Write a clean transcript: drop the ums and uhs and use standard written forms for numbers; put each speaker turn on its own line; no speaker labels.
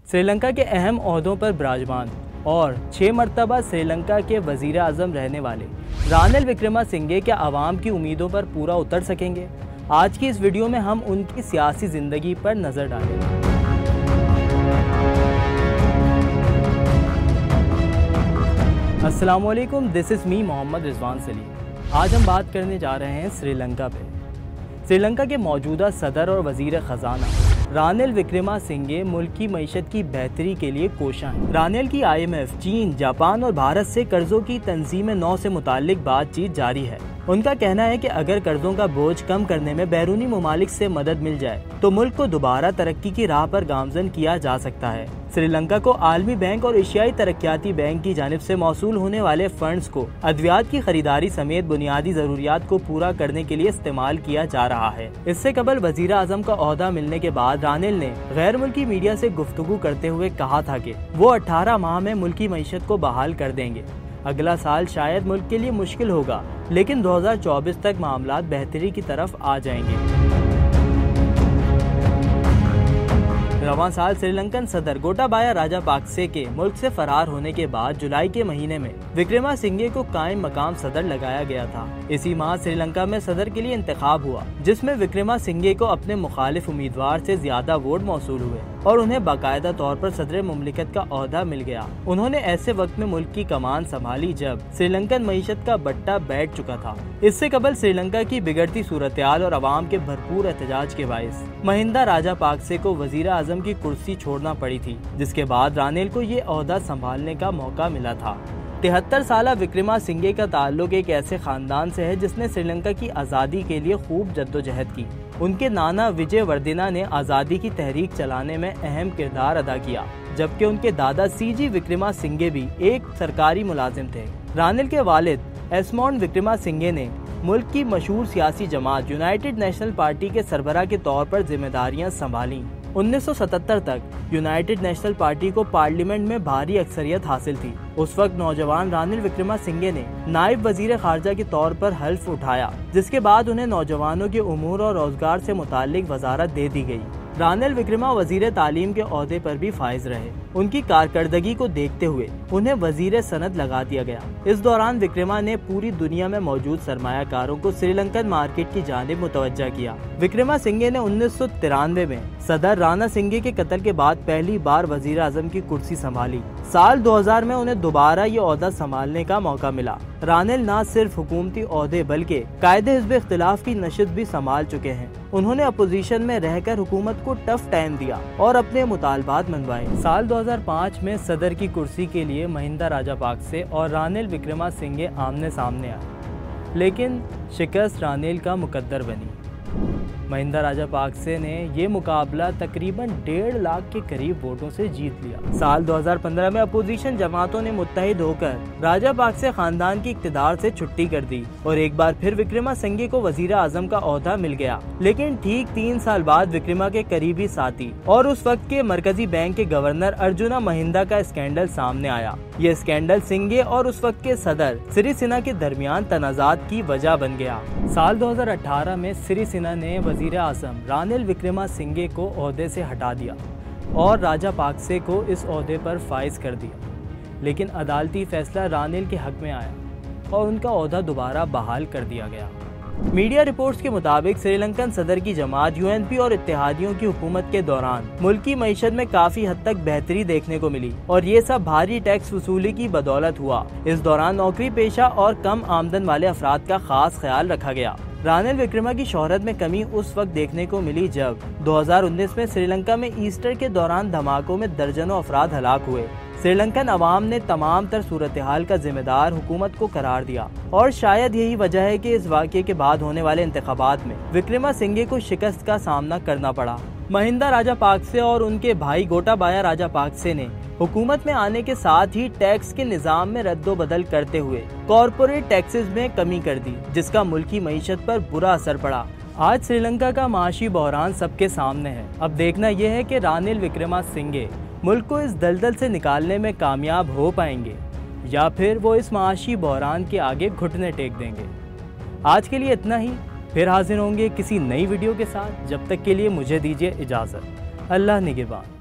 श्रीलंका के अहम ओहदों पर विराजमान और 6 मरतबा श्रीलंका के वजीर आज़म रहने वाले रानिल विक्रमसिंघे क्या आवाम की उम्मीदों पर पूरा उतर सकेंगे? आज की इस वीडियो में हम उनकी सियासी ज़िंदगी पर नज़र डालेंगे। अस्सलाम वालेकुम, this is me Mohammad Rizwan Saleem. आज हम बात करने जा रहे हैं श्रीलंका पे। श्रीलंका के मौजूदा सदर और वजीर ख़जाना रानिल विक्रमसिंघे मुल्क की मईशत की बेहतरी के लिए कोशां हैं। रानिल की IMF, चीन, जापान और भारत से कर्जों की तंजीम नौ से मुताल्लिक बातचीत जारी है। उनका कहना है कि अगर कर्जों का बोझ कम करने में बैरूनी ममालिक से मदद मिल जाए तो मुल्क को दोबारा तरक्की की राह पर गामजन किया जा सकता है। श्रीलंका को आलमी बैंक और एशियाई तरक्याती बैंक की जानिब से मौसूल होने वाले फंड्स को अद्वियात की खरीदारी समेत बुनियादी जरूरियात को पूरा करने के लिए इस्तेमाल किया जा रहा है। इससे कबल वजीर आजम का ओहदा मिलने के बाद रानिल ने गैर मुल्की मीडिया से गुफ्तगू करते हुए कहा था कि वो 18 माह में मुल्क की मईशत को बहाल कर देंगे। अगला साल शायद मुल्क के लिए मुश्किल होगा, लेकिन 2024 तक मामलात बेहतरी की तरफ आ जाएंगे। रवां साल श्रीलंकन सदर गोटाबाया राजापाक्से के मुल्क से फरार होने के बाद जुलाई के महीने में विक्रमसिंघे को कायम मकाम सदर लगाया गया था। इसी माह श्रीलंका में सदर के लिए इंतखाब हुआ, जिसमें विक्रमसिंघे को अपने मुखालिफ उम्मीदवार से ज्यादा वोट मौसूल हुए और उन्हें बाकायदा तौर पर सदर मुमलिकत का ओहदा मिल गया। उन्होंने ऐसे वक्त में मुल्क की कमान संभाली जब श्रीलंकन मईशत का बट्टा बैठ चुका था। इससे कबल श्रीलंका की बिगड़ती सूरत-ए-हाल और अवाम के भरपूर एहतजाज के बायस महिंदा राजापाक्से को वजीर आजम की कुर्सी छोड़ना पड़ी थी, जिसके बाद रानिल को ये ओहदा संभालने का मौका मिला था। 73 साला विक्रमसिंघे का ताल्लुक एक ऐसे खानदान से है जिसने श्रीलंका की आज़ादी के लिए खूब जद्दोजहद की। उनके नाना विजयवर्धना ने आज़ादी की तहरीक चलाने में अहम किरदार अदा किया, जबकि उनके दादा CG विक्रमसिंघे भी एक सरकारी मुलाजिम थे। रानिल के वालिद एस्मोंड विक्रमसिंघे ने मुल्क की मशहूर सियासी जमात यूनाइटेड नेशनल पार्टी के सरबराह के तौर पर जिम्मेदारियां संभाली। 1977 तक यूनाइटेड नेशनल पार्टी को पार्लियामेंट में भारी अक्सरियत हासिल थी। उस वक्त नौजवान रानिल विक्रमसिंघे ने नायब वजीर खारजा के तौर पर हल्फ उठाया, जिसके बाद उन्हें नौजवानों के उमूर और रोजगार से मुताल्लिक वजारत दे दी गई। रानिल विक्रमा वजीर तालीम के ओहदे पर भी फाइज रहे। उनकी कारकर्दगी को देखते हुए उन्हें वजीर सनद लगा दिया गया। इस दौरान विक्रमा ने पूरी दुनिया में मौजूद सरमायाकारों को श्रीलंकन मार्केट की जानिब मुतवज्जा किया। विक्रमसिंघे ने 1993 में सदर राणा सिंघे के कत्ल के बाद पहली बार वजीर आजम की कुर्सी संभाली। साल 2000 में उन्हें दोबारा ये ओहदा संभालने का मौका मिला। रानिल न सिर्फ हुकूमती ओहदे बल्कि कायदे हिज़्ब इख्तिलाफ की नशित भी संभाल चुके हैं। उन्होंने अपोजिशन में रहकर हुकूमत को टफ टाइम दिया और अपने मुतालबात मनवाए। साल 2005 में सदर की कुर्सी के लिए महिंदा राजापाक्से और रानिल विक्रमसिंघे आमने सामने आए, लेकिन शिकस्त रानिल का मुकद्दर बनी। महिंदा राजापाक्से ने ये मुकाबला तकरीबन 1.5 लाख के करीब वोटों से जीत लिया। साल 2015 में अपोजिशन जमातों ने मुत्तहिद होकर राजापाक्से खानदान की इक़्तिदार से छुट्टी कर दी और एक बार फिर विक्रमसिंघे को वजीर आजम का ओहदा मिल गया। लेकिन ठीक 3 साल बाद विक्रमा के करीबी साथी और उस वक्त के मरकजी बैंक के गवर्नर अर्जुना महिंदा का स्कैंडल सामने आया। ये स्कैंडल सिंघे और उस वक्त के सदर सिरिसेना के दरमियान तनाज़ात की वजह बन गया। साल 2018 में सिरिसेना ने वजीर आज़म रानिल विक्रमसिंघे को ओहदे से हटा दिया और राजापाक्से को इस ओहदे पर फाइज कर दिया, लेकिन अदालती फैसला रानिल के हक में आया और उनका ओहदा दोबारा बहाल कर दिया गया। मीडिया रिपोर्ट्स के मुताबिक श्रीलंकन सदर की जमात UNP और इत्तेहादियों की हुकूमत के दौरान मुल्क की मईशत में काफी हद तक बेहतरी देखने को मिली और ये सब भारी टैक्स वसूली की बदौलत हुआ। इस दौरान नौकरी पेशा और कम आमदन वाले अफराद का खास ख्याल रखा गया। रानिल विक्रमा की शोहरत में कमी उस वक्त देखने को मिली जब 2019 में श्रीलंका में ईस्टर के दौरान धमाकों में दर्जनों अफराद हलाक हुए। श्रीलंकन अवाम ने तमाम तर सूरत-ए-हाल का जिम्मेदार हुकूमत को करार दिया और शायद यही वजह है कि इस वाक़े के बाद होने वाले इंतखाबात में विक्रमसिंघे को शिकस्त का सामना करना पड़ा। महिंदा राजापाक्से और उनके भाई गोटाबाया राजापाक्से ने हुकूमत में आने के साथ ही टैक्स के निज़ाम में रद्दोबदल करते हुए कॉरपोरेट टैक्सेस में कमी कर दी, जिसका मुल्की मईशत पर बुरा असर पड़ा। आज श्रीलंका का माशी बहरान सबके सामने है। अब देखना यह है कि रानिल विक्रमसिंघे मुल्क को इस दलदल से निकालने में कामयाब हो पाएंगे या फिर वो इस माशी बहरान के आगे घुटने टेक देंगे। आज के लिए इतना ही, फिर हाजिर होंगे किसी नई वीडियो के साथ। जब तक के लिए मुझे दीजिए इजाज़त। अल्लाह निगहबान।